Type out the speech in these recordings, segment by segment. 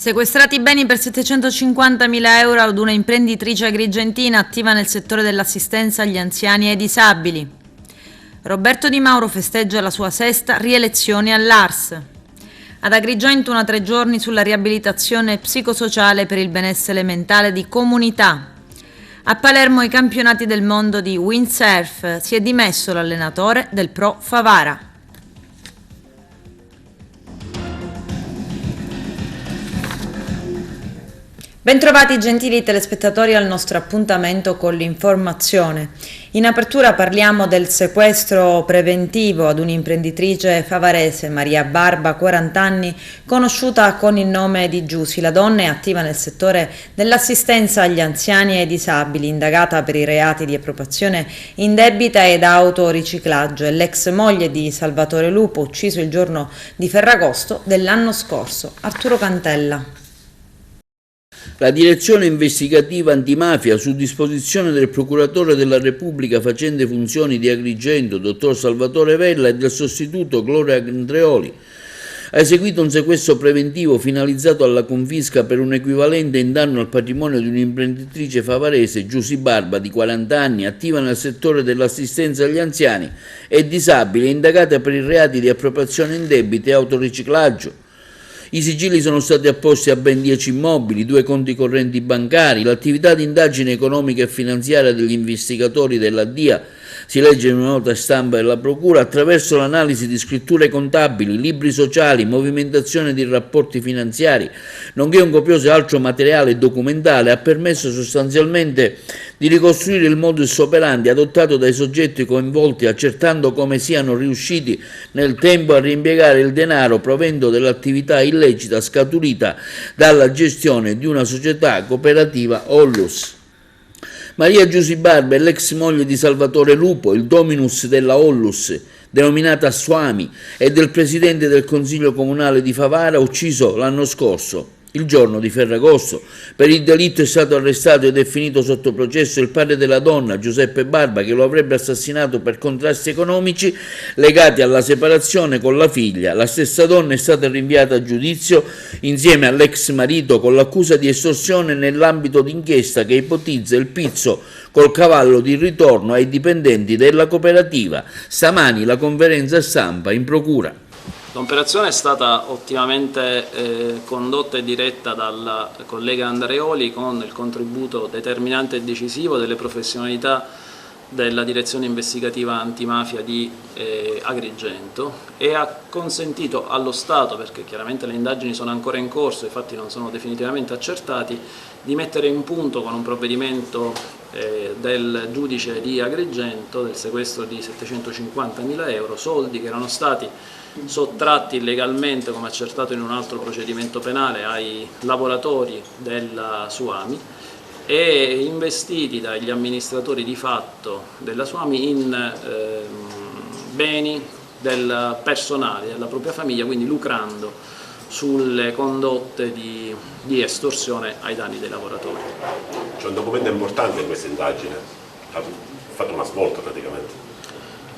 Sequestrati beni per 750.000 euro ad una imprenditrice agrigentina attiva nel settore dell'assistenza agli anziani e ai disabili. Roberto Di Mauro festeggia la sua sesta rielezione all'ARS. Ad Agrigento una 3 giorni sulla riabilitazione psicosociale per il benessere mentale di comunità. A Palermo i campionati del mondo di windsurf, si è dimesso l'allenatore del Pro Favara. Bentrovati gentili telespettatori al nostro appuntamento con l'informazione. In apertura parliamo del sequestro preventivo ad un'imprenditrice favarese, Maria Barba, 40 anni, conosciuta con il nome di Giusy. La donna è attiva nel settore dell'assistenza agli anziani e ai disabili, indagata per i reati di appropriazione indebita ed autoriciclaggio. È l'ex moglie di Salvatore Lupo, ucciso il giorno di Ferragosto dell'anno scorso. Arturo Cantella. La direzione investigativa antimafia, su disposizione del procuratore della Repubblica facente funzioni di Agrigento, dottor Salvatore Vella, e del sostituto Gloria Andreoli, ha eseguito un sequestro preventivo finalizzato alla confisca per un equivalente in danno al patrimonio di un'imprenditrice favarese, Giusy Barba, di 40 anni, attiva nel settore dell'assistenza agli anziani e disabili, indagata per i reati di appropriazione indebita e autoriciclaggio. I sigilli sono stati apposti a ben 10 immobili, 2 conti correnti bancari. L'attività di indagine economica e finanziaria degli investigatori della DIA, si legge in una nota stampa della Procura, attraverso l'analisi di scritture contabili, libri sociali, movimentazione di rapporti finanziari, nonché un copioso altro materiale documentale, ha permesso sostanzialmente di ricostruire il modus operandi adottato dai soggetti coinvolti, accertando come siano riusciti nel tempo a reimpiegare il denaro provento dell'attività illecita scaturita dalla gestione di una società cooperativa Ollus. Maria Giusy Barba è l'ex moglie di Salvatore Lupo, il dominus della Ollus, denominata Swami, e del presidente del Consiglio Comunale di Favara, ucciso l'anno scorso, il giorno di Ferragosto. Per il delitto è stato arrestato ed è finito sotto processo il padre della donna, Giuseppe Barba, che lo avrebbe assassinato per contrasti economici legati alla separazione con la figlia. La stessa donna è stata rinviata a giudizio insieme all'ex marito con l'accusa di estorsione nell'ambito d'inchiesta che ipotizza il pizzo col cavallo di ritorno ai dipendenti della cooperativa. Stamani la conferenza stampa in procura. L'operazione è stata ottimamente condotta e diretta dal collega Andreoli con il contributo determinante e decisivo delle professionalità della direzione investigativa antimafia di Agrigento, e ha consentito allo Stato, perché chiaramente le indagini sono ancora in corso, i fatti non sono definitivamente accertati, di mettere in punto con un provvedimento del giudice di Agrigento del sequestro di 750.000 euro, soldi che erano stati sottratti illegalmente, come accertato in un altro procedimento penale, ai lavoratori della Suami e investiti dagli amministratori di fatto della Suami in beni del personale, della propria famiglia, quindi lucrando sulle condotte di estorsione ai danni dei lavoratori. C'è un documento importante in questa indagine, ha fatto una svolta praticamente.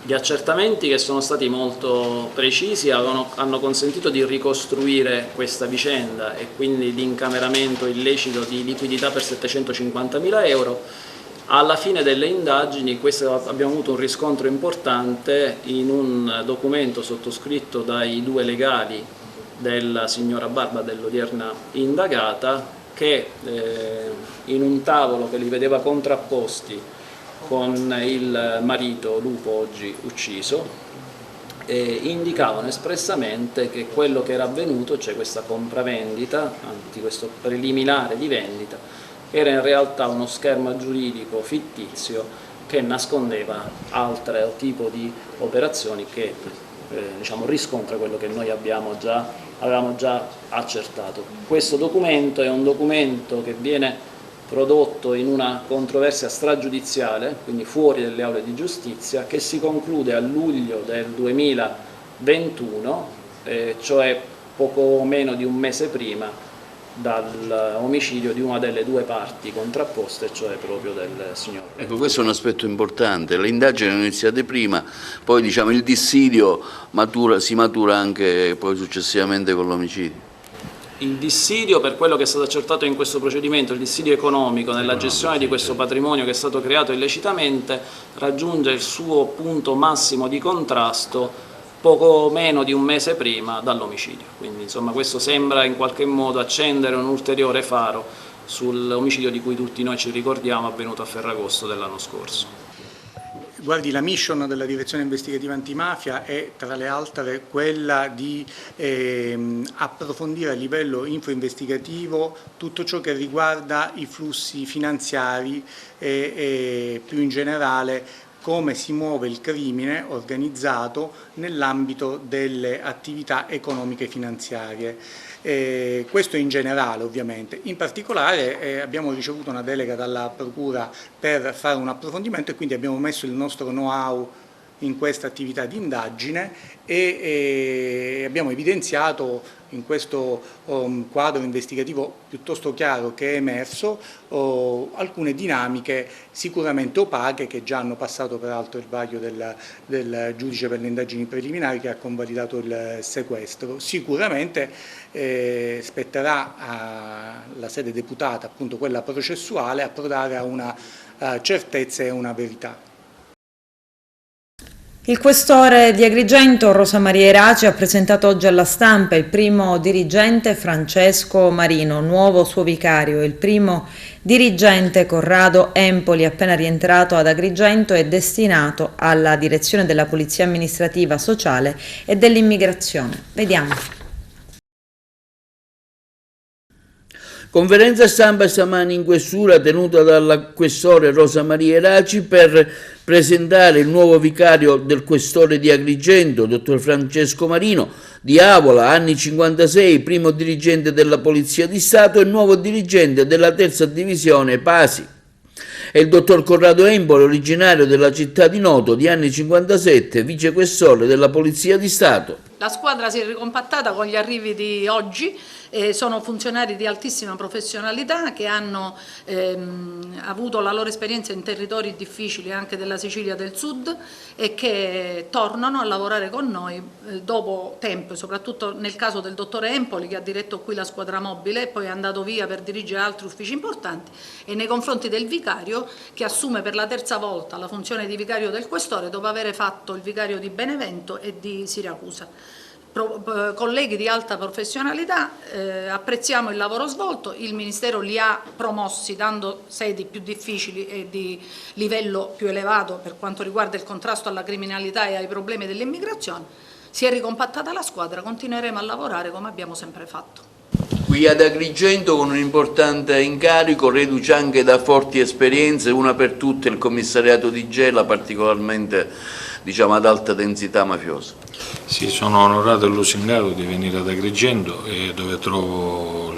Gli accertamenti, che sono stati molto precisi, hanno consentito di ricostruire questa vicenda e quindi di incameramento illecito di liquidità per 750.000 euro. Alla fine delle indagini abbiamo avuto un riscontro importante in un documento sottoscritto dai 2 legali della signora Barba, dell'odierna indagata, che in un tavolo che li vedeva contrapposti con il marito Lupo, oggi ucciso, indicavano espressamente che quello che era avvenuto, cioè questa compravendita, anzi questo preliminare di vendita, era in realtà uno schermo giuridico fittizio che nascondeva altro tipo di operazioni che riscontra quello che noi avevamo già accertato. Questo documento è un documento che viene prodotto in una controversia stragiudiziale, quindi fuori dalle aule di giustizia, che si conclude a luglio del 2021, cioè poco meno di un mese prima dall'omicidio di una delle 2 parti contrapposte, cioè proprio del signor. Ecco, questo è un aspetto importante. Le indagini sono iniziate prima, poi il dissidio si matura anche poi successivamente con l'omicidio. Il dissidio, per quello che è stato accertato in questo procedimento, il dissidio economico nella gestione di questo patrimonio che è stato creato illecitamente, raggiunge il suo punto massimo di contrasto poco meno di un mese prima dall'omicidio. Quindi insomma questo sembra in qualche modo accendere un ulteriore faro sull'omicidio di cui tutti noi ci ricordiamo, avvenuto a Ferragosto dell'anno scorso. Guardi, la mission della Direzione Investigativa Antimafia è tra le altre quella di approfondire a livello info-investigativo tutto ciò che riguarda i flussi finanziari e più in generale come si muove il crimine organizzato nell'ambito delle attività economiche e finanziarie. Questo in generale ovviamente, in particolare abbiamo ricevuto una delega dalla Procura per fare un approfondimento e quindi abbiamo messo il nostro know-how in questa attività di indagine e abbiamo evidenziato in questo quadro investigativo piuttosto chiaro che è emerso alcune dinamiche sicuramente opache che già hanno passato peraltro il vaglio del giudice per le indagini preliminari che ha convalidato il sequestro. Sicuramente spetterà alla sede deputata, appunto quella processuale, approdare a una certezza e una verità. Il questore di Agrigento, Rosa Maria Iraci, ha presentato oggi alla stampa il primo dirigente Francesco Marino, nuovo suo vicario. Il primo dirigente, Corrado Empoli, appena rientrato ad Agrigento, è destinato alla direzione della Polizia Amministrativa Sociale e dell'Immigrazione. Vediamo. Conferenza stampa stamani in questura tenuta dalla questore Rosa Maria Iraci per presentare il nuovo vicario del questore di Agrigento, dottor Francesco Marino, di Avola, anni 56, primo dirigente della Polizia di Stato e nuovo dirigente della terza divisione Pasi. E il dottor Corrado Empoli, originario della città di Noto, di anni 57, vicequestore della Polizia di Stato. La squadra si è ricompattata con gli arrivi di oggi. Sono funzionari di altissima professionalità che hanno avuto la loro esperienza in territori difficili anche della Sicilia del Sud e che tornano a lavorare con noi dopo tempo, soprattutto nel caso del dottore Empoli che ha diretto qui la squadra mobile e poi è andato via per dirigere altri uffici importanti, e nei confronti del vicario che assume per la terza volta la funzione di vicario del questore dopo aver fatto il vicario di Benevento e di Siracusa. Colleghi di alta professionalità, apprezziamo il lavoro svolto, il Ministero li ha promossi dando sedi più difficili e di livello più elevato per quanto riguarda il contrasto alla criminalità e ai problemi dell'immigrazione. Si è ricompattata la squadra, continueremo a lavorare come abbiamo sempre fatto. Qui ad Agrigento con un importante incarico, reduce anche da forti esperienze, una per tutte il commissariato di Gela, particolarmente ad alta densità mafiosa. Sì, sono onorato e lusingato di venire ad Agrigento dove trovo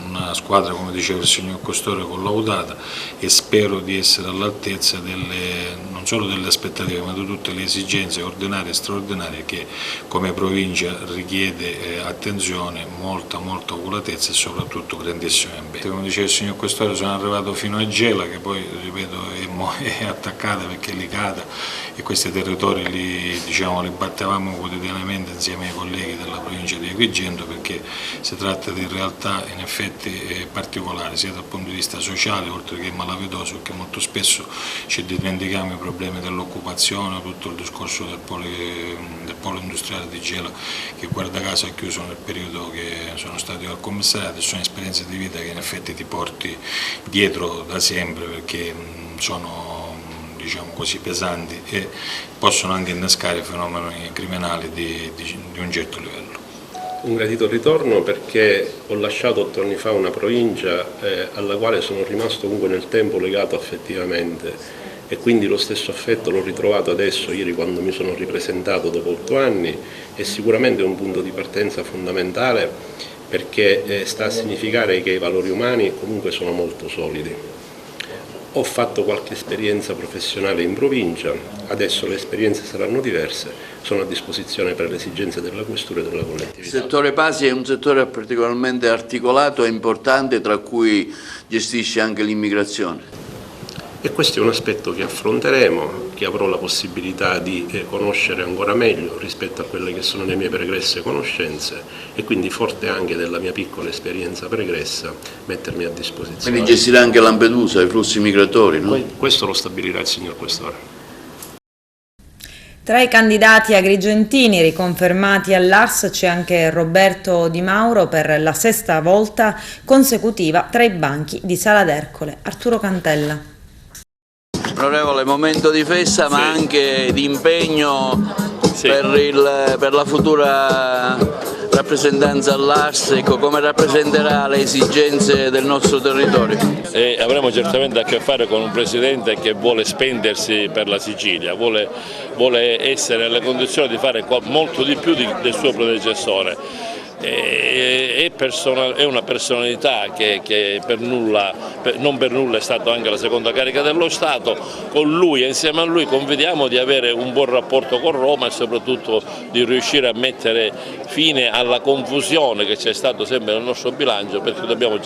una squadra, come diceva il signor Questore, collaudata e spero di essere all'altezza non solo delle aspettative ma di tutte le esigenze ordinarie e straordinarie che come provincia richiede attenzione, molta oculatezza e soprattutto grandissimo impegno. Come diceva il signor Questore, sono arrivato fino a Gela che poi, ripeto, è attaccata perché è ligata e questi territori li battevamo quotidianamente insieme ai colleghi della provincia di Agrigento perché si tratta di realtà in effetti particolari sia dal punto di vista sociale oltre che malavitoso, perché molto spesso ci dimentichiamo i problemi dell'occupazione, tutto il discorso del polo industriale di Gela che guarda caso è chiuso nel periodo che sono stato io al commissariato. Sono esperienze di vita che in effetti ti porti dietro da sempre perché sono così pesanti e possono anche innescare fenomeni criminali di un certo livello. Un gradito ritorno perché ho lasciato 8 anni fa una provincia alla quale sono rimasto comunque nel tempo legato affettivamente e quindi lo stesso affetto l'ho ritrovato adesso, ieri quando mi sono ripresentato dopo 8 anni, è sicuramente un punto di partenza fondamentale perché sta a significare che i valori umani comunque sono molto solidi. Ho fatto qualche esperienza professionale in provincia, adesso le esperienze saranno diverse, sono a disposizione per le esigenze della questura e della collettività. Il settore Pasi è un settore particolarmente articolato e importante, tra cui gestisce anche l'immigrazione. e questo è un aspetto che affronteremo, che avrò la possibilità di conoscere ancora meglio rispetto a quelle che sono le mie pregresse conoscenze e quindi, forte anche della mia piccola esperienza pregressa, mettermi a disposizione. Quindi gestirà anche Lampedusa, i flussi migratori, no? Questo lo stabilirà il signor Questore. Tra i candidati agrigentini riconfermati all'ARS c'è anche Roberto Di Mauro per la 6ª volta consecutiva tra i banchi di Sala d'Ercole. Arturo Cantella. Onorevole, momento di festa ma anche di impegno per la futura rappresentanza all'ARS, ecco, come rappresenterà le esigenze del nostro territorio? Avremo certamente a che fare con un Presidente che vuole spendersi per la Sicilia, vuole essere nelle condizioni di fare molto di più del suo predecessore. È una personalità che non per nulla è stato anche la seconda carica dello Stato. Con lui e insieme a lui confidiamo di avere un buon rapporto con Roma e soprattutto di riuscire a mettere fine alla confusione che c'è stato sempre nel nostro bilancio, perché dobbiamo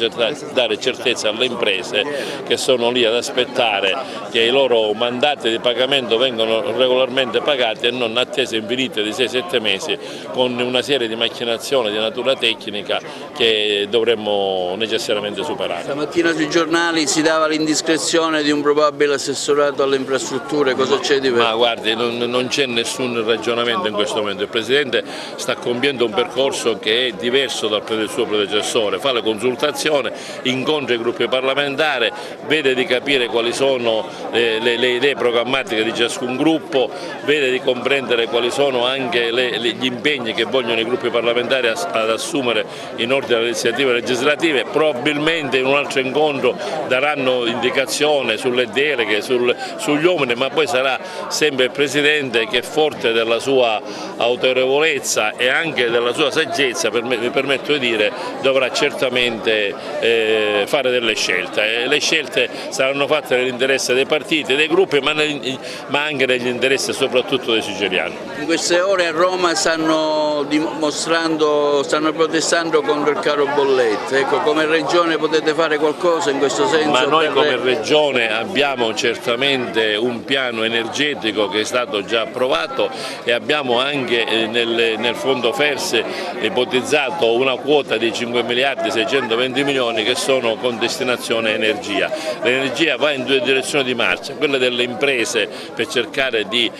dare certezza alle imprese che sono lì ad aspettare che i loro mandati di pagamento vengano regolarmente pagati e non attese infinite di 6-7 mesi con una serie di macchinazioni di natura tecnica che dovremmo necessariamente superare. Stamattina sui giornali si dava l'indiscrezione di un probabile assessorato alle infrastrutture, cosa c'è di vero? Ma guardi, non c'è nessun ragionamento in questo momento, il Presidente sta compiendo un percorso che è diverso dal suo predecessore, fa le consultazioni, incontra i gruppi parlamentari, vede di capire quali sono le idee programmatiche di ciascun gruppo, vede di comprendere quali sono anche gli impegni che vogliono i gruppi parlamentari ad assumere in ordine alle iniziative legislative. Probabilmente in un altro incontro daranno indicazione sulle deleghe, sugli uomini, ma poi sarà sempre il Presidente che, forte della sua autorevolezza e anche della sua saggezza, mi permetto di dire, dovrà certamente fare delle scelte. Le scelte saranno fatte nell'interesse dei partiti, dei gruppi, ma anche nell'interesse soprattutto dei siciliani. In queste ore a Roma stanno protestando contro il caro bollette. Ecco, come Regione potete fare qualcosa in questo senso? Ma noi come Regione abbiamo certamente un piano energetico che è stato già approvato e abbiamo anche nel fondo FERS ipotizzato una quota di 5 miliardi 620 milioni che sono con destinazione energia. L'energia va in 2 direzioni di marcia, quella delle imprese per cercare di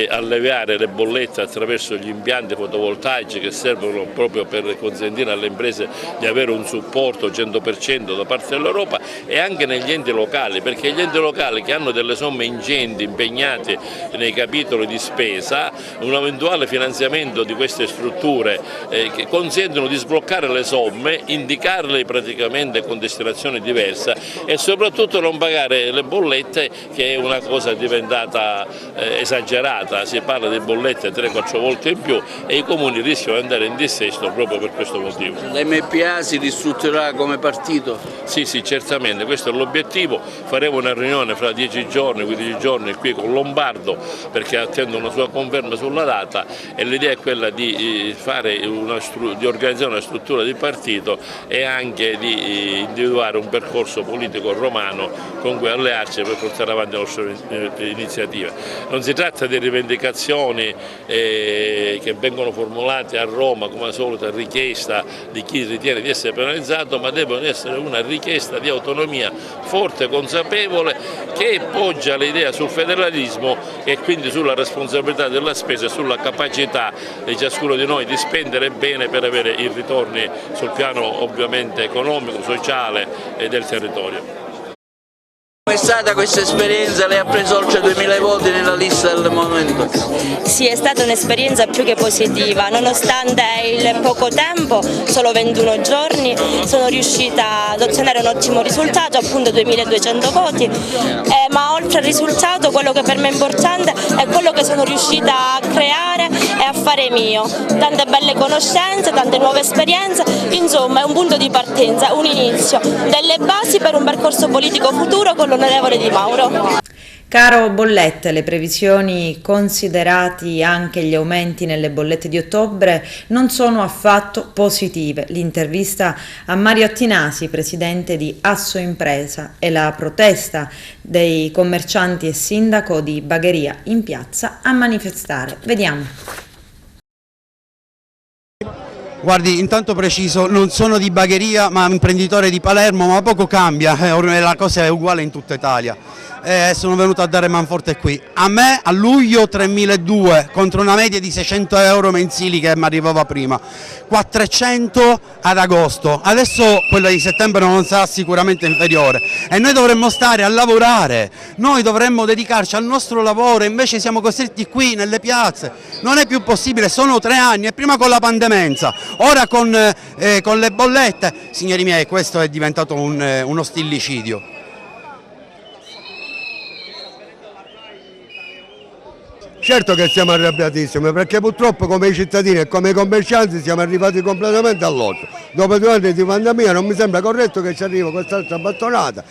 alleviare le bollette attraverso gli impianti fotovoltaici che servono proprio per consentire alle imprese di avere un supporto 100% da parte dell'Europa, e anche negli enti locali, perché gli enti locali che hanno delle somme ingenti impegnate nei capitoli di spesa, un eventuale finanziamento di queste strutture che consentono di sbloccare le somme, indicarle praticamente con destinazione diversa e soprattutto non pagare le bollette, che è una cosa diventata esagerata. Si parla di bollette 3-4 volte in più e i comuni rischiano di andare in dissesto proprio per questo motivo. L'MPA si ristrutturerà come partito? Sì, certamente, questo è l'obiettivo. Faremo una riunione fra 10 giorni, 15 giorni qui con Lombardo, perché attendo una sua conferma sulla data, e l'idea è quella di organizzare una struttura di partito e anche di individuare un percorso politico romano con cui allearci per portare avanti le nostre iniziative. Non si tratta di rivendicazioni che vengono formulate a Roma come la solita richiesta di chi ritiene di essere penalizzato, ma devono essere una richiesta di autonomia forte e consapevole che poggia l'idea sul federalismo e quindi sulla responsabilità della spesa e sulla capacità di ciascuno di noi di spendere bene per avere i ritorni sul piano ovviamente economico, sociale e del territorio. Come è stata questa esperienza? Lei ha preso oltre 2000 voti nella lista del Movimento. Sì, è stata un'esperienza più che positiva, nonostante il poco tempo, solo 21 giorni, sono riuscita ad ottenere un ottimo risultato, appunto 2200 voti, ma oltre al risultato quello che per me è importante è quello che sono riuscita a creare e a fare mio, tante belle conoscenze, tante nuove esperienze, insomma è un punto di partenza, un inizio, delle basi per un percorso politico futuro con l'onorevole Di Mauro. Caro bollette, le previsioni, considerati anche gli aumenti nelle bollette di ottobre, non sono affatto positive. L'intervista a Mario Attinasi, presidente di Assoimpresa, e la protesta dei commercianti e sindaco di Bagheria in piazza a manifestare. Vediamo. Guardi, intanto preciso, non sono di Bagheria ma imprenditore di Palermo, ma poco cambia, la cosa è uguale in tutta Italia. Sono venuto a dare manforte qui. A me a luglio 3.200 contro una media di 600 euro mensili che mi arrivava prima, 400 ad agosto, adesso quella di settembre non sarà sicuramente inferiore e noi dovremmo stare a lavorare, noi dovremmo dedicarci al nostro lavoro, invece siamo costretti qui nelle piazze, non è più possibile, sono 3 anni e prima con la pandemenza, ora con le bollette, signori miei, questo è diventato uno stillicidio. Certo che siamo arrabbiatissimi perché purtroppo come i cittadini e come i commercianti siamo arrivati completamente all'otto. Dopo 2 anni di pandemia non mi sembra corretto che ci arrivi quest'altra battonata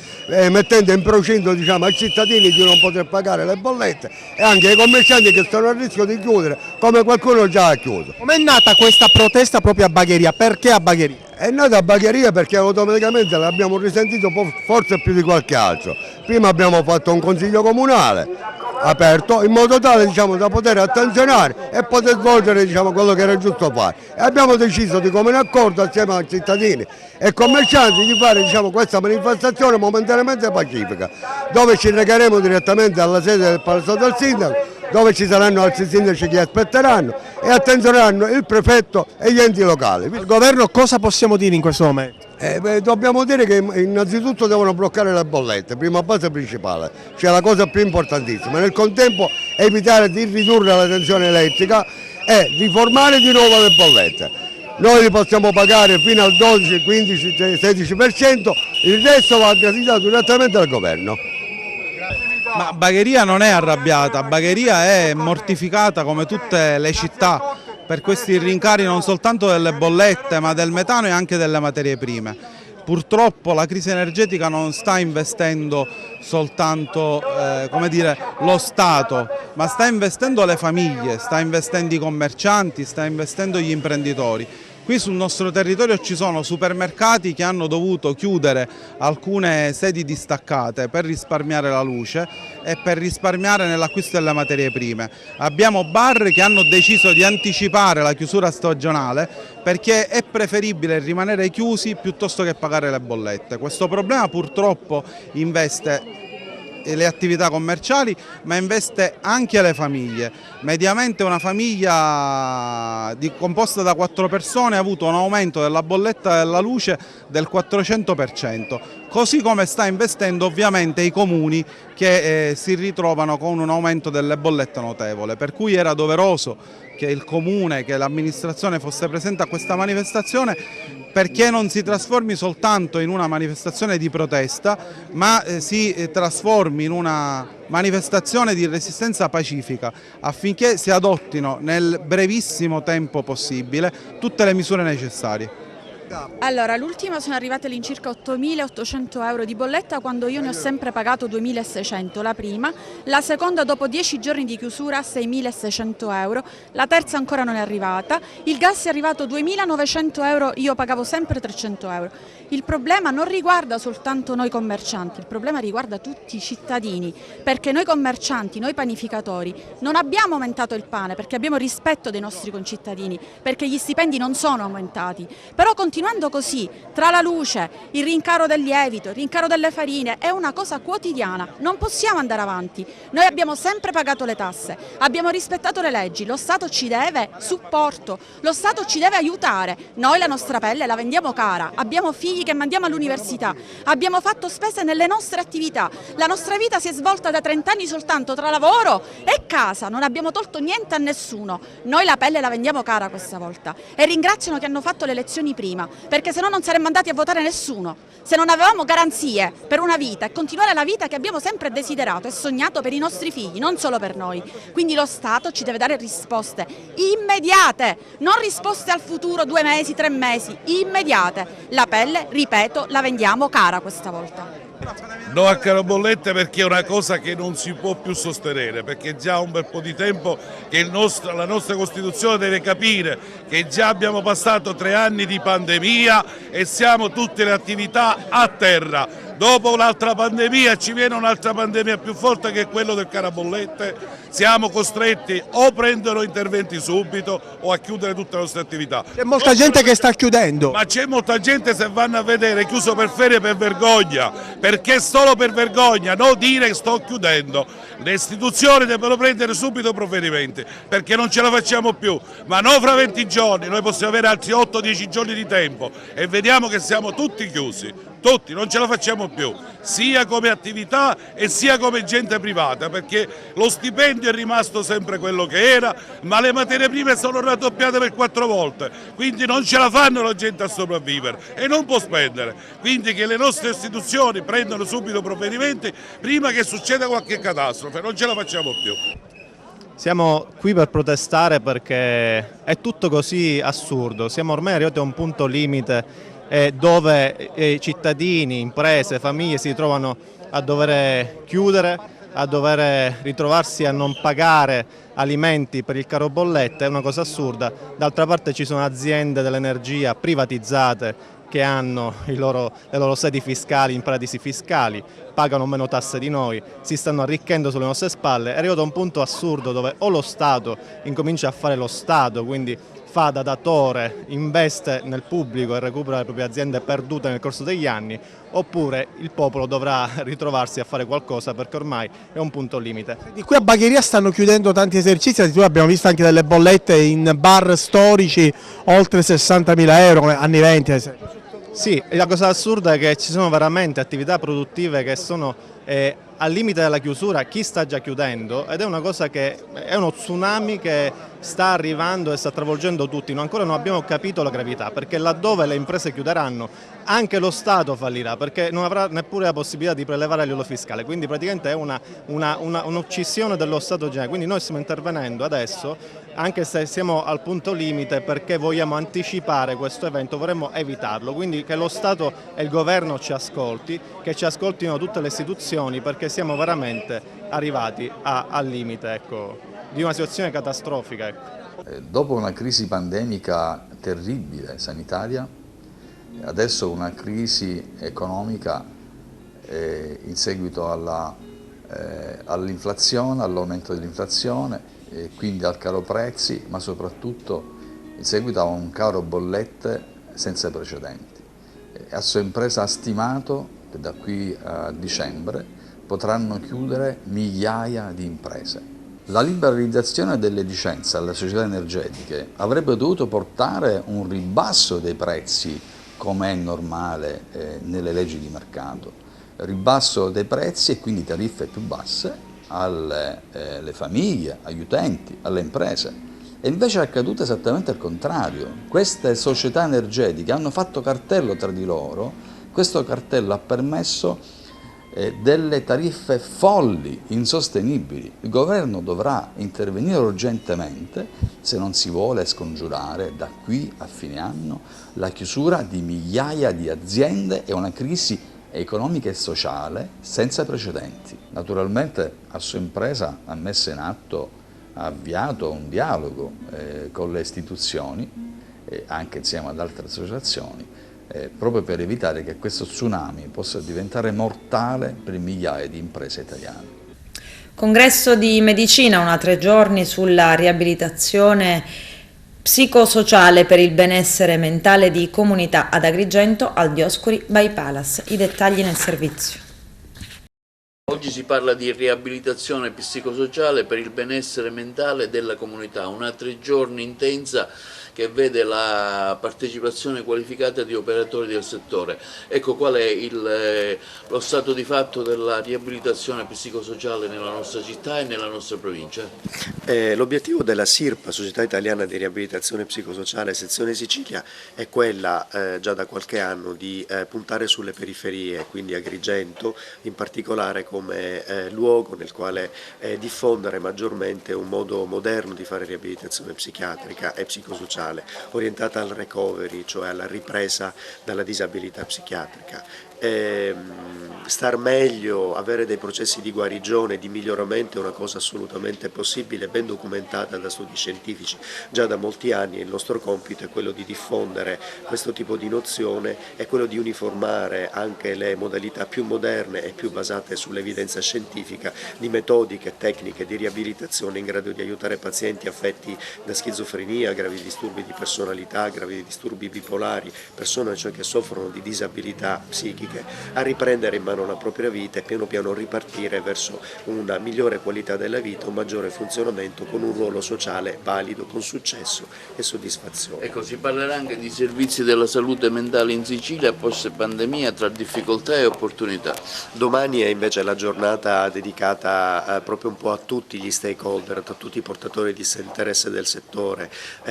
mettendo in procinto ai cittadini di non poter pagare le bollette e anche ai commercianti che stanno a rischio di chiudere come qualcuno già ha chiuso. Com'è nata questa protesta proprio a Bagheria? Perché a Bagheria? È nata a Bagheria perché automaticamente l'abbiamo risentito forse più di qualche altro. Prima abbiamo fatto un consiglio comunale aperto in modo tale da poter attenzionare e poter svolgere quello che era giusto fare. E abbiamo deciso di comune accordo assieme ai cittadini e commercianti di fare questa manifestazione momentaneamente pacifica, dove ci recheremo direttamente alla sede del Palazzo del Sindaco, dove ci saranno altri sindaci che aspetteranno e attenzioneranno il prefetto e gli enti locali. Al governo cosa possiamo dire in questo momento? Dobbiamo dire che innanzitutto devono bloccare le bollette, prima base principale, cioè la cosa più importantissima. Nel contempo evitare di ridurre la tensione elettrica e riformare di nuovo le bollette. Noi li possiamo pagare fino al 12, 15, 16%, il resto va gratitato direttamente al governo. Ma Bagheria non è arrabbiata, Bagheria è mortificata come tutte le città per questi rincari non soltanto delle bollette ma del metano e anche delle materie prime. Purtroppo la crisi energetica non sta investendo soltanto lo Stato, ma sta investendo le famiglie, sta investendo i commercianti, sta investendo gli imprenditori. Qui sul nostro territorio ci sono supermercati che hanno dovuto chiudere alcune sedi distaccate per risparmiare la luce e per risparmiare nell'acquisto delle materie prime. Abbiamo bar che hanno deciso di anticipare la chiusura stagionale perché è preferibile rimanere chiusi piuttosto che pagare le bollette. Questo problema purtroppo investe le attività commerciali ma investe anche le famiglie. Mediamente una famiglia composta da 4 persone ha avuto un aumento della bolletta della luce del 400%, così come sta investendo ovviamente i comuni che si ritrovano con un aumento delle bollette notevole, per cui era doveroso che il comune, che l'amministrazione fosse presente a questa manifestazione perché non si trasformi soltanto in una manifestazione di protesta ma si trasformi in una manifestazione di resistenza pacifica affinché si adottino nel brevissimo tempo possibile tutte le misure necessarie. Allora, l'ultima sono arrivate all'incirca 8.800 euro di bolletta quando io ne ho sempre pagato 2.600 la prima, la seconda dopo 10 giorni di chiusura 6.600 euro, la terza ancora non è arrivata, il gas è arrivato 2.900 euro, io pagavo sempre 300 euro. Il problema non riguarda soltanto noi commercianti, il problema riguarda tutti i cittadini, perché noi commercianti, noi panificatori non abbiamo aumentato il pane perché abbiamo rispetto dei nostri concittadini, perché gli stipendi non sono aumentati, però continuando così, tra la luce, il rincaro del lievito, il rincaro delle farine, è una cosa quotidiana, non possiamo andare avanti. Noi abbiamo sempre pagato le tasse, abbiamo rispettato le leggi, lo Stato ci deve supporto, lo Stato ci deve aiutare, noi la nostra pelle la vendiamo cara, abbiamo figli che mandiamo all'università, abbiamo fatto spese nelle nostre attività, la nostra vita si è svolta da 30 anni soltanto tra lavoro e casa, non abbiamo tolto niente a nessuno, noi la pelle la vendiamo cara questa volta e ringraziano che hanno fatto le elezioni prima, perché se no non saremmo andati a votare nessuno, se non avevamo garanzie per una vita e continuare la vita che abbiamo sempre desiderato e sognato per i nostri figli, non solo per noi. Quindi lo Stato ci deve dare risposte immediate, non risposte al futuro 2 mesi, 3 mesi, immediate. La pelle, ripeto, la vendiamo cara questa volta. No a caro bollette perché è una cosa che non si può più sostenere, perché già un bel po' di tempo che la nostra Costituzione deve capire che già abbiamo passato 3 anni di pandemia e siamo tutte le attività a terra. Dopo un'altra pandemia ci viene un'altra pandemia più forte che è quello del carabollette, siamo costretti o a prendere interventi subito o a chiudere tutte le nostre attività. C'è molta gente che sta chiudendo. Ma c'è molta gente, se vanno a vedere, chiuso per ferie per vergogna, perché solo per vergogna, non dire che sto chiudendo. Le istituzioni devono prendere subito provvedimenti perché non ce la facciamo più, ma non fra 20 giorni, noi possiamo avere altri 8-10 giorni di tempo e vediamo che siamo tutti chiusi. Tutti, non ce la facciamo più, sia come attività e sia come gente privata, perché lo stipendio è rimasto sempre quello che era, ma le materie prime sono raddoppiate per 4 volte, quindi non ce la fanno la gente a sopravvivere e non può spendere. Quindi che le nostre istituzioni prendano subito provvedimenti prima che succeda qualche catastrofe, non ce la facciamo più. Siamo qui per protestare perché è tutto così assurdo, siamo ormai arrivati a un punto limite dove cittadini, imprese, famiglie si trovano a dover chiudere, a dover ritrovarsi a non pagare alimenti per il caro bollette, è una cosa assurda. D'altra parte ci sono aziende dell'energia privatizzate che hanno le loro sedi fiscali in paradisi fiscali, pagano meno tasse di noi, si stanno arricchendo sulle nostre spalle. È arrivato a un punto assurdo dove o lo Stato incomincia a fare lo Stato, quindi fa da datore, investe nel pubblico e recupera le proprie aziende perdute nel corso degli anni, oppure il popolo dovrà ritrovarsi a fare qualcosa perché ormai è un punto limite. Di qui a Bagheria stanno chiudendo tanti esercizi, addirittura abbiamo visto anche delle bollette in bar storici oltre 60.000 euro, anni 20 ad esempio. Sì, la cosa assurda è che ci sono veramente attività produttive che sono al limite della chiusura, chi sta già chiudendo, ed è una cosa che è uno tsunami che sta arrivando e sta travolgendo tutti. Noi ancora non abbiamo capito la gravità, perché laddove le imprese chiuderanno anche lo Stato fallirà, perché non avrà neppure la possibilità di prelevare a livello fiscale, quindi praticamente è un'uccisione dello Stato generale. Quindi noi stiamo intervenendo adesso, anche se siamo al punto limite perché vogliamo anticipare questo evento, vorremmo evitarlo, quindi che lo Stato e il Governo ci ascolti, che ci ascoltino tutte le istituzioni, perché siamo veramente arrivati al limite, ecco, di una situazione catastrofica. Dopo una crisi pandemica terribile, sanitaria, adesso una crisi economica in seguito all'inflazione, all'aumento dell'inflazione, e quindi al caro prezzi, ma soprattutto in seguito a un caro bollette senza precedenti. Assoimpresa ha stimato che da qui a dicembre potranno chiudere migliaia di imprese. La liberalizzazione delle licenze alle società energetiche avrebbe dovuto portare un ribasso dei prezzi, come è normale nelle leggi di mercato, ribasso dei prezzi e quindi tariffe più basse alle famiglie, agli utenti, alle imprese. E invece è accaduto esattamente il contrario. Queste società energetiche hanno fatto cartello tra di loro, questo cartello ha permesso delle tariffe folli, insostenibili. Il governo dovrà intervenire urgentemente se non si vuole scongiurare da qui a fine anno la chiusura di migliaia di aziende e una crisi economica e sociale senza precedenti. Naturalmente Assoimpresa ha messo in atto, ha avviato un dialogo con le istituzioni, anche insieme ad altre associazioni, proprio per evitare che questo tsunami possa diventare mortale per migliaia di imprese italiane. Congresso di medicina, una 3 giorni sulla riabilitazione psicosociale per il benessere mentale di comunità ad Agrigento al Dioscuri by Palace. I dettagli nel servizio. Oggi si parla di riabilitazione psicosociale per il benessere mentale della comunità, una 3 giorni intensa che vede la partecipazione qualificata di operatori del settore. Ecco qual è lo stato di fatto della riabilitazione psicosociale nella nostra città e nella nostra provincia. L'obiettivo della SIRP, Società Italiana di Riabilitazione Psicosociale Sezione Sicilia, è quella già da qualche anno di puntare sulle periferie, quindi Agrigento in particolare come luogo nel quale diffondere maggiormente un modo moderno di fare riabilitazione psichiatrica e psicosociale. personale, orientata al recovery, cioè alla ripresa dalla disabilità psichiatrica. Star meglio, avere dei processi di guarigione, di miglioramento è una cosa assolutamente possibile, ben documentata da studi scientifici già da molti anni, e il nostro compito è quello di diffondere questo tipo di nozione e quello di uniformare anche le modalità più moderne e più basate sull'evidenza scientifica di metodiche e tecniche di riabilitazione in grado di aiutare pazienti affetti da schizofrenia, gravi disturbi di personalità, gravi disturbi bipolari, persone cioè che soffrono di disabilità psichiche, a riprendere in mano la propria vita e piano piano ripartire verso una migliore qualità della vita, un maggiore funzionamento con un ruolo sociale valido, con successo e soddisfazione. Ecco, si parlerà anche di servizi della salute mentale in Sicilia post pandemia, tra difficoltà e opportunità. Domani è invece la giornata dedicata proprio un po' a tutti gli stakeholder, a tutti i portatori di interesse del settore,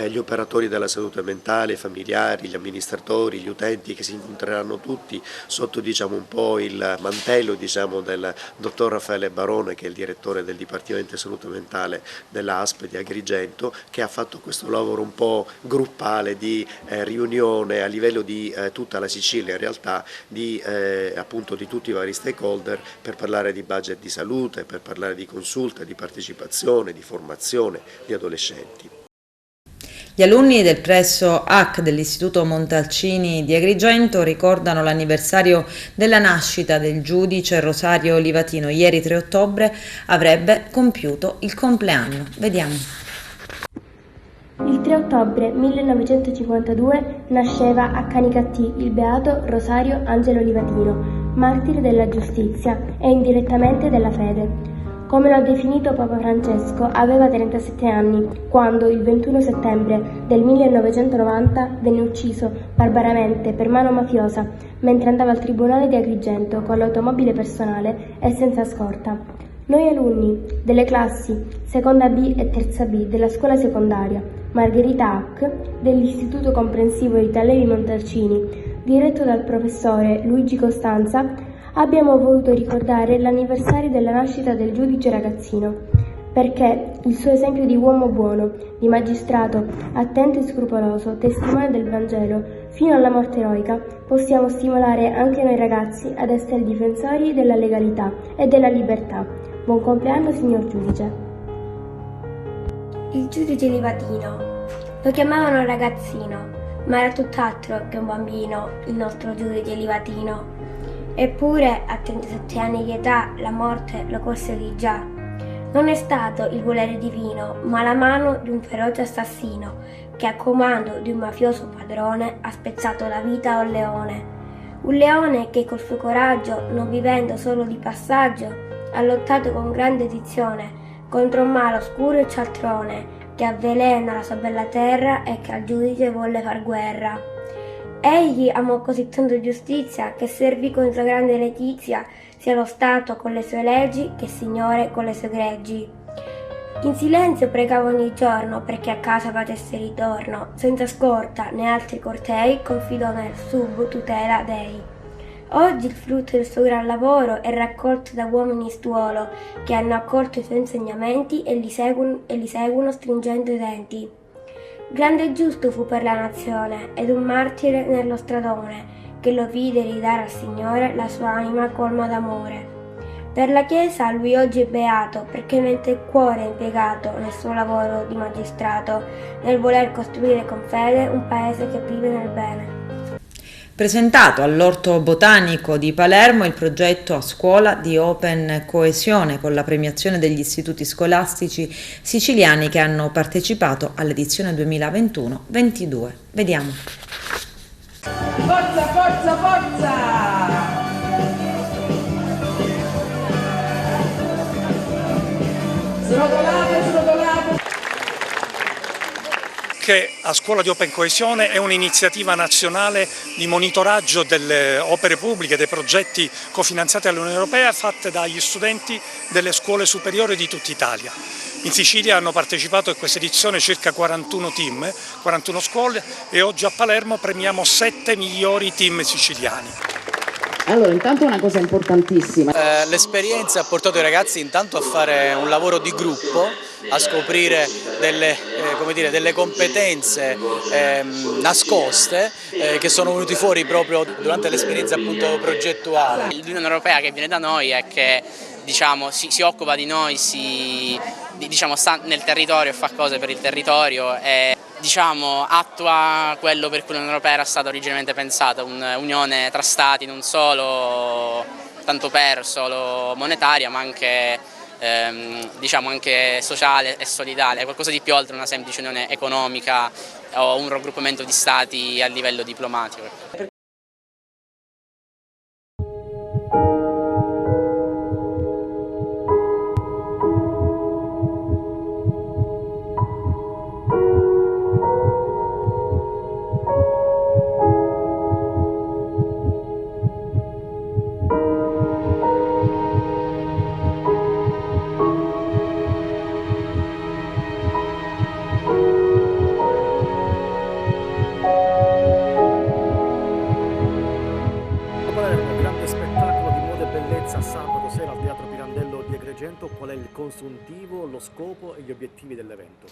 gli operatori della salute mentale, i familiari, gli amministratori, gli utenti, che si incontreranno tutti sotto un po' il mantello del dottor Raffaele Barone, che è il direttore del Dipartimento di Salute Mentale dell'ASP di Agrigento, che ha fatto questo lavoro un po' gruppale di riunione a livello di tutta la Sicilia, in realtà appunto di tutti i vari stakeholder, per parlare di budget di salute, per parlare di consulte, di partecipazione, di formazione di adolescenti. Gli alunni del presso HAC dell'Istituto Montalcini di Agrigento ricordano l'anniversario della nascita del giudice Rosario Livatino. Ieri 3 ottobre avrebbe compiuto il compleanno. Vediamo. Il 3 ottobre 1952 nasceva a Canicattì il beato Rosario Angelo Livatino, martire della giustizia e indirettamente della fede. Come lo ha definito Papa Francesco, aveva 37 anni quando, il 21 settembre del 1990, venne ucciso barbaramente per mano mafiosa mentre andava al Tribunale di Agrigento con l'automobile personale e senza scorta. Noi alunni delle classi seconda B e terza B della scuola secondaria Margherita Hack dell'Istituto Comprensivo Italiani Montalcini, diretto dal professore Luigi Costanza, abbiamo voluto ricordare l'anniversario della nascita del giudice ragazzino, perché il suo esempio di uomo buono, di magistrato attento e scrupoloso, testimone del Vangelo, fino alla morte eroica, possiamo stimolare anche noi ragazzi ad essere difensori della legalità e della libertà. Buon compleanno, signor giudice. Il giudice Livatino. Lo chiamavano ragazzino, ma era tutt'altro che un bambino, il nostro giudice Livatino. Eppure, a 37 anni di età, la morte lo colse lì già. Non è stato il volere divino, ma la mano di un feroce assassino, che a comando di un mafioso padrone ha spezzato la vita a un leone. Un leone che col suo coraggio, non vivendo solo di passaggio, ha lottato con grande dedizione contro un male oscuro e cialtrone, che avvelena la sua bella terra e che al giudice volle far guerra. Egli amò così tanto giustizia che servì con sua grande letizia sia lo Stato con le sue leggi che il Signore con le sue greggi. In silenzio pregava ogni giorno perché a casa facesse ritorno, senza scorta né altri cortei, confidò nel sub-tutela dei. Oggi il frutto del suo gran lavoro è raccolto da uomini stuolo che hanno accolto i suoi insegnamenti e li seguono stringendo i denti. Grande e giusto fu per la nazione ed un martire nello stradone che lo vide ridare al Signore la sua anima colma d'amore. Per la Chiesa lui oggi è beato perché mette il cuore impiegato nel suo lavoro di magistrato, nel voler costruire con fede un paese che vive nel bene. Presentato all'Orto Botanico di Palermo il progetto a scuola di Open Coesione con la premiazione degli istituti scolastici siciliani che hanno partecipato all'edizione 2021-22. Vediamo. Forza, forza, forza! Srotolate, srotolate! Che a Scuola di Open Coesione è un'iniziativa nazionale di monitoraggio delle opere pubbliche, dei progetti cofinanziati dall'Unione Europea fatte dagli studenti delle scuole superiori di tutta Italia. In Sicilia hanno partecipato a questa edizione circa 41 team, 41 scuole, e oggi a Palermo premiamo 7 migliori team siciliani. Allora, intanto una cosa importantissima. L'esperienza ha portato i ragazzi intanto a fare un lavoro di gruppo, a scoprire delle come dire, delle competenze nascoste che sono venute fuori proprio durante l'esperienza appunto progettuale. L'Unione Europea che viene da noi è che diciamo, si occupa di noi, diciamo, sta nel territorio e fa cose per il territorio e diciamo, attua quello per cui l'Unione Europea era stata originariamente pensata, un'unione tra stati non solo tanto per solo monetaria ma anche, diciamo, anche sociale e solidale, qualcosa di più oltre una semplice unione economica o un raggruppamento di stati a livello diplomatico. Sabato sera al Teatro Pirandello di Agrigento, qual è il consuntivo, lo scopo e gli obiettivi dell'evento?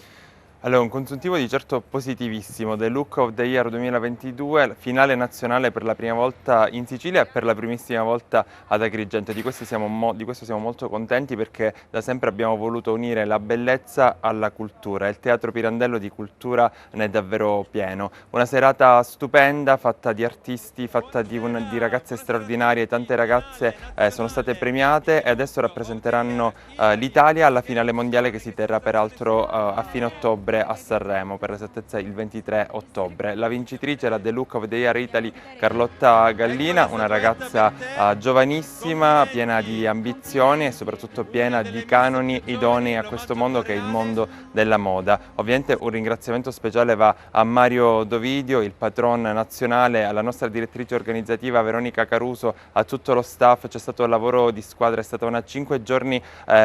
Allora, un consuntivo di certo positivissimo, The Look of the Year 2022, finale nazionale per la prima volta in Sicilia e per la primissima volta ad Agrigento. Di questo siamo molto contenti perché da sempre abbiamo voluto unire la bellezza alla cultura e il Teatro Pirandello di cultura ne è davvero pieno. Una serata stupenda, fatta di artisti, fatta di ragazze straordinarie, tante ragazze sono state premiate e adesso rappresenteranno l'Italia alla finale mondiale che si terrà peraltro a fine ottobre a Sanremo, per l'esattezza il 23 ottobre. La vincitrice è la The Look of the Year Italy Carlotta Gallina, una ragazza giovanissima, piena di ambizioni e soprattutto piena di canoni idonei a questo mondo che è il mondo della moda. Ovviamente un ringraziamento speciale va a Mario Dovidio, il patron nazionale, alla nostra direttrice organizzativa Veronica Caruso, a tutto lo staff. C'è stato un lavoro di squadra, è stata una 5 giorni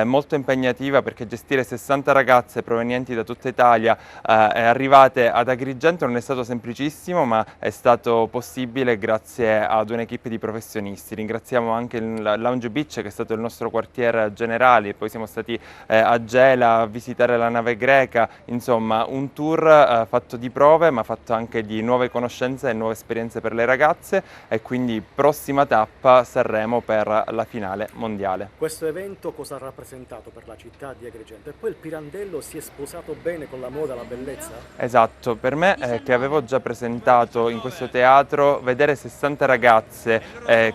molto impegnativa perché gestire 60 ragazze provenienti da tutta Italia arrivate ad Agrigento non è stato semplicissimo, ma è stato possibile grazie ad un'equipe di professionisti. Ringraziamo anche il Lounge Beach che è stato il nostro quartier generale e poi siamo stati a Gela a visitare la nave greca, insomma un tour fatto di prove ma fatto anche di nuove conoscenze e nuove esperienze per le ragazze e quindi prossima tappa Sanremo per la finale mondiale. Questo evento cosa ha rappresentato per la città di Agrigento? E poi il Pirandello si è sposato bene con la moda, la bellezza? Esatto, per me che avevo già presentato in questo teatro, vedere 60 ragazze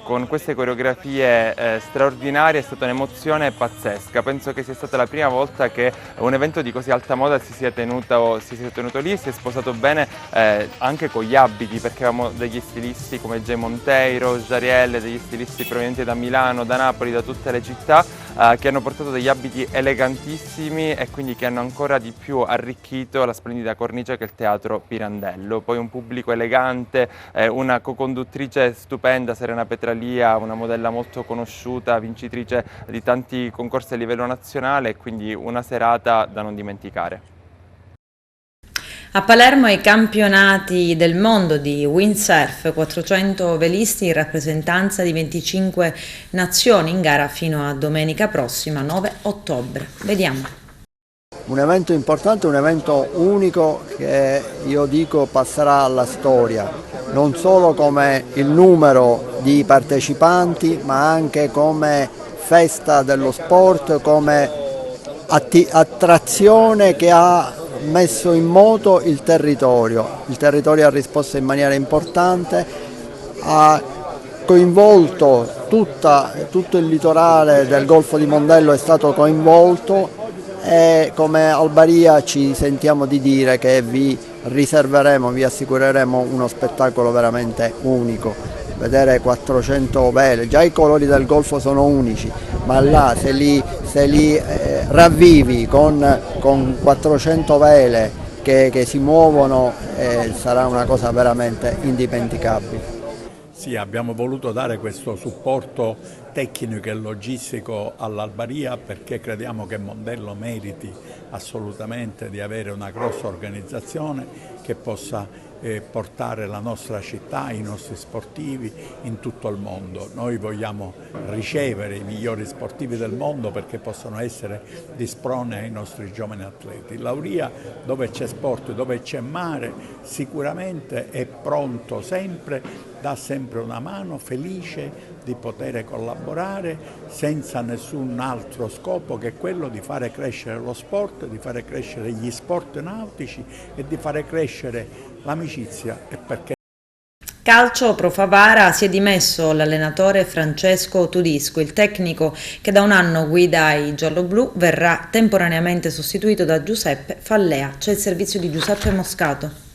con queste coreografie straordinarie è stata un'emozione pazzesca. Penso che sia stata la prima volta che un evento di così alta moda si sia tenuto lì e si è sposato bene anche con gli abiti, perché avevamo degli stilisti come Jay Monteiro, Jariel, degli stilisti provenienti da Milano, da Napoli, da tutte le città che hanno portato degli abiti elegantissimi e quindi che hanno ancora di più arricchito la splendida cornice che è il Teatro Pirandello. Poi un pubblico elegante, una co-conduttrice stupenda, Serena Petralia, una modella molto conosciuta, vincitrice di tanti concorsi a livello nazionale e quindi una serata da non dimenticare. A Palermo i campionati del mondo di windsurf, 400 velisti in rappresentanza di 25 nazioni in gara fino a domenica prossima, 9 ottobre. Vediamo. Un evento importante, un evento unico che io dico passerà alla storia, non solo come il numero di partecipanti ma anche come festa dello sport, come attrazione che ha messo in moto il territorio. Il territorio ha risposto in maniera importante, ha coinvolto tutto il litorale del Golfo di Mondello, è stato coinvolto e come Albaria ci sentiamo di dire che vi riserveremo, vi assicureremo uno spettacolo veramente unico. Vedere 400 vele, già i colori del Golfo sono unici, ma là se li ravvivi con 400 vele che si muovono sarà una cosa veramente indimenticabile. Sì, abbiamo voluto dare questo supporto tecnico e logistico all'Albaria perché crediamo che Mondello meriti assolutamente di avere una grossa organizzazione che possa portare la nostra città, i nostri sportivi in tutto il mondo. Noi vogliamo ricevere i migliori sportivi del mondo perché possono essere di sprone ai nostri giovani atleti. Lauria, dove c'è sport, dove c'è mare, sicuramente è pronto sempre, dà sempre una mano, felice di poter collaborare senza nessun altro scopo che quello di fare crescere lo sport, di fare crescere gli sport nautici e di fare crescere l'amicizia. E perché Calcio Pro Favara si è dimesso l'allenatore Francesco Tudisco, il tecnico che da un anno guida i gialloblu verrà temporaneamente sostituito da Giuseppe Fallea. C'è il servizio di Giuseppe Moscato.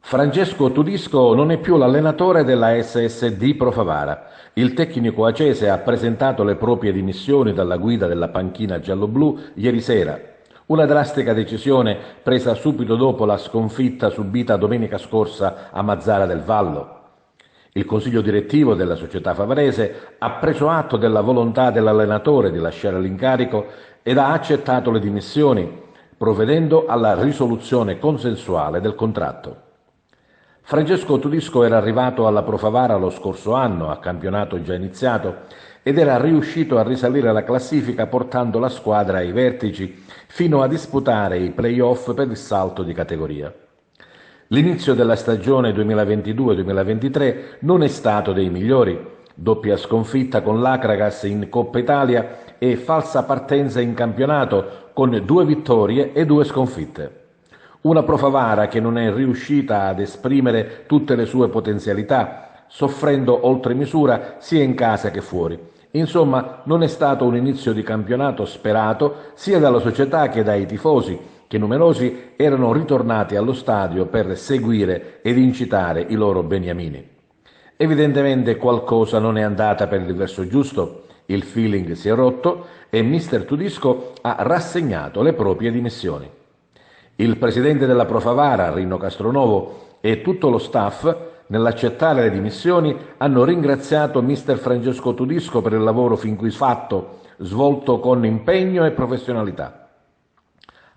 Francesco Tudisco non è più l'allenatore della SSD Pro Favara. Il tecnico acese ha presentato le proprie dimissioni dalla guida della panchina gialloblu ieri sera. Una drastica decisione presa subito dopo la sconfitta subita domenica scorsa a Mazzara del Vallo. Il consiglio direttivo della società favarese ha preso atto della volontà dell'allenatore di lasciare l'incarico ed ha accettato le dimissioni, provvedendo alla risoluzione consensuale del contratto. Francesco Tudisco era arrivato alla Pro Favara lo scorso anno, a campionato già iniziato, ed era riuscito a risalire la classifica portando la squadra ai vertici fino a disputare i play-off per il salto di categoria. L'inizio della stagione 2022-2023 non è stato dei migliori, doppia sconfitta con l'Acragas in Coppa Italia e falsa partenza in campionato con 2 vittorie e 2 sconfitte. Una Pro Favara che non è riuscita ad esprimere tutte le sue potenzialità, soffrendo oltre misura sia in casa che fuori. Insomma, non è stato un inizio di campionato sperato sia dalla società che dai tifosi, che numerosi erano ritornati allo stadio per seguire ed incitare i loro beniamini. Evidentemente qualcosa non è andata per il verso giusto, il feeling si è rotto e mister Tudisco ha rassegnato le proprie dimissioni. Il presidente della Pro Favara, Rino Castronovo, e tutto lo staff, nell'accettare le dimissioni, hanno ringraziato mister Francesco Tudisco per il lavoro fin qui fatto, svolto con impegno e professionalità.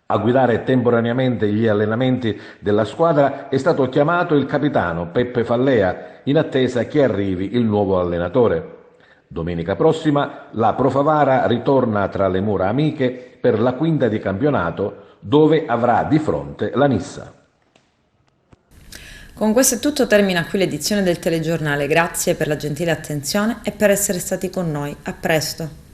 A guidare temporaneamente gli allenamenti della squadra è stato chiamato il capitano Peppe Fallea, in attesa che arrivi il nuovo allenatore. Domenica prossima la Pro Favara ritorna tra le mura amiche per la quinta di campionato, dove avrà di fronte la Nissa. Con questo è tutto, termina qui l'edizione del telegiornale. Grazie per la gentile attenzione e per essere stati con noi. A presto.